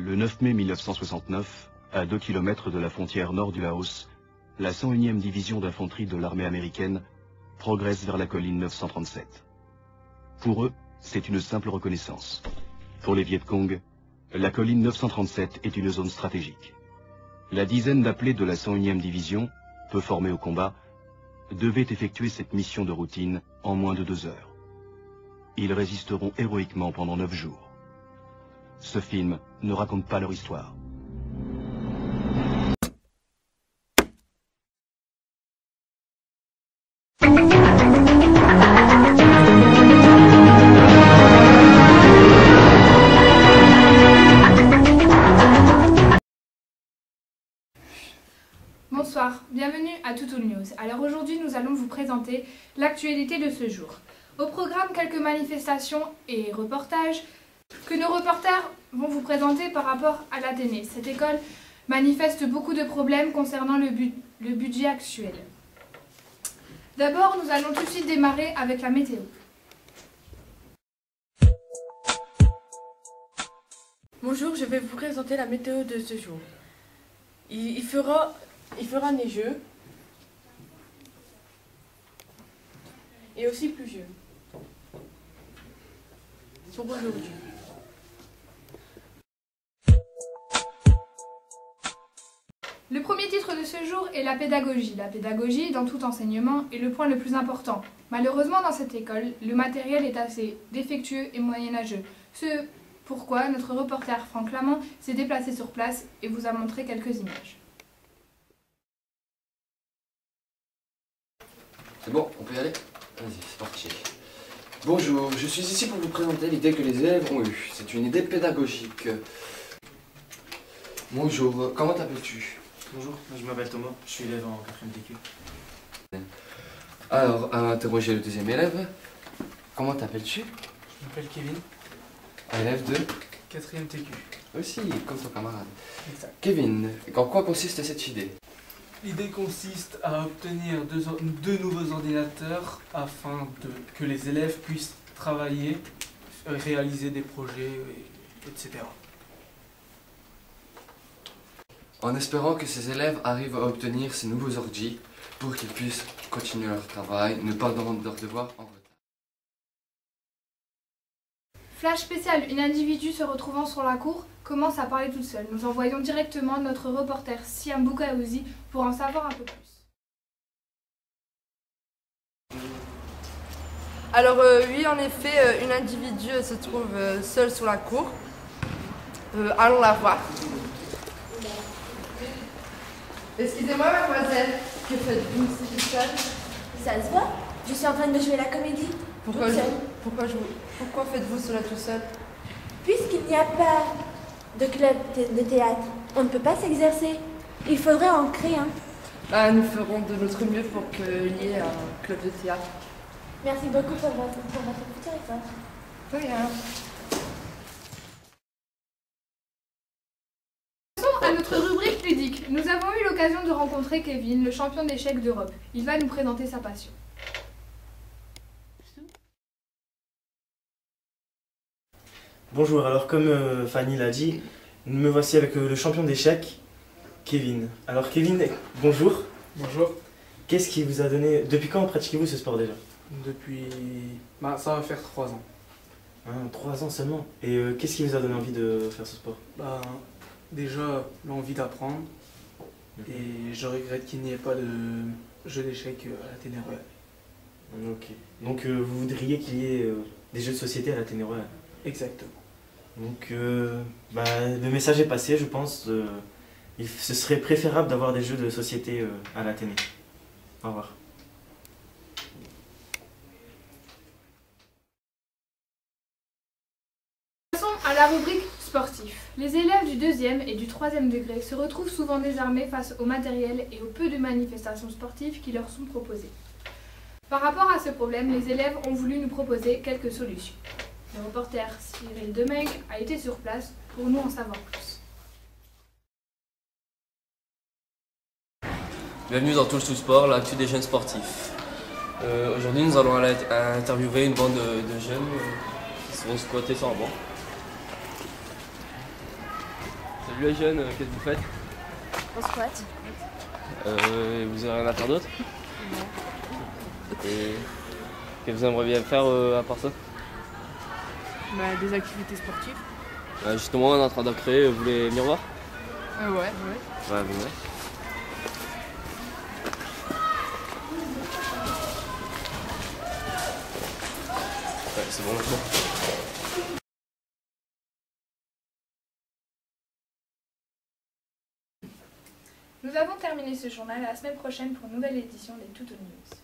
Le 9 mai 1969, à 2 km de la frontière nord du Laos, la 101e division d'infanterie de l'armée américaine progresse vers la colline 937. Pour eux, c'est une simple reconnaissance. Pour les Viet Cong, la colline 937 est une zone stratégique. La dizaine d'appelés de la 101e division, peu formés au combat, devait effectuer cette mission de routine en moins de 2 heures. Ils résisteront héroïquement pendant 9 jours. Ce film ne raconte pas leur histoire. Bonsoir, bienvenue à Toutoul News. Alors aujourd'hui, nous allons vous présenter l'actualité de ce jour. Au programme, quelques manifestations et reportages que nos reporters vont vous présenter par rapport à l'Athénée. Cette école manifeste beaucoup de problèmes concernant le budget actuel. D'abord, nous allons tout de suite démarrer avec la météo. Bonjour, je vais vous présenter la météo de ce jour. Il fera neigeux et aussi pluvieux pour aujourd'hui. Le premier titre de ce jour est la pédagogie. La pédagogie, dans tout enseignement, est le point le plus important. Malheureusement, dans cette école, le matériel est assez défectueux et moyenâgeux. C'est pourquoi notre reporter Franck Lamont s'est déplacé sur place et vous a montré quelques images. C'est bon, on peut y aller? Vas-y, c'est parti. Bonjour, je suis ici pour vous présenter l'idée que les élèves ont eue. C'est une idée pédagogique. Bonjour, comment t'appelles-tu? Bonjour, je m'appelle Thomas, je suis élève en 4e TQ. Alors, à interroger le deuxième élève. Comment t'appelles-tu? Je m'appelle Kevin, Élève de 4e TQ. Aussi, comme ton camarade. Exact. Kevin, en quoi consiste cette idée? L'idée consiste à obtenir deux nouveaux ordinateurs afin que les élèves puissent travailler, réaliser des projets, etc. En espérant que ces élèves arrivent à obtenir ces nouveaux ordi pour qu'ils puissent continuer leur travail, ne pas rendre leurs devoirs en retard. Flash spécial, une individu se retrouvant sur la cour commence à parler toute seule. Nous envoyons directement notre reporter Siam Boukaouzi pour en savoir un peu plus. Alors oui, en effet, une individu se trouve seule sur la cour. Allons la voir. Excusez-moi mademoiselle, que faites-vous si seule? Ça se voit, je suis en train de jouer la comédie. Pourquoi faites-vous cela tout seul? Puisqu'il n'y a pas de club de théâtre, on ne peut pas s'exercer. Il faudrait en créer un. Ah, nous ferons de notre mieux pour qu'il y ait un club de théâtre. Merci beaucoup pour votre petit effort. De rien. Passons à notre rubrique ludique. Nous avons eu l'occasion de rencontrer Kevin, le champion d'échecs d'Europe. Il va nous présenter sa passion. Bonjour, alors comme Fanny l'a dit, me voici avec le champion d'échecs, Kevin. Alors Kevin, bonjour. Bonjour. Qu'est-ce qui vous a donné... Depuis quand pratiquez-vous ce sport déjà? Depuis... ça va faire 3 ans. 3 ans seulement. Et qu'est-ce qui vous a donné envie de faire ce sport? Déjà, l'envie d'apprendre. Et je regrette qu'il n'y ait pas de jeu d'échecs à l'Athénée Royal. Ok. Donc vous voudriez qu'il y ait des jeux de société à l'Athénée Royal? Exactement. Donc le message est passé, je pense. Ce serait préférable d'avoir des jeux de société à l'Athénée. Au revoir. Passons à la rubrique sportif. Les élèves du 2e et du 3e degré se retrouvent souvent désarmés face au matériel et au peu de manifestations sportives qui leur sont proposées. Par rapport à ce problème, les élèves ont voulu nous proposer quelques solutions. Le reporter Cyril Demeg a été sur place pour nous en savoir plus. Bienvenue dans Toutoul Sport, l'actu des jeunes sportifs. Aujourd'hui, nous allons interviewer une bande de jeunes qui seront squattés sur un banc. Salut les jeunes, qu'est-ce que vous faites? On squatte. Vous avez rien à faire d'autre? Et qu'est-ce que vous aimeriez bien faire à part ça? Des activités sportives. Justement, on est en train d'en créer, vous voulez venir voir? Ouais. Ouais, venez. Ouais, c'est bon maintenant. Nous avons terminé ce journal. À la semaine prochaine pour une nouvelle édition des Tuto News.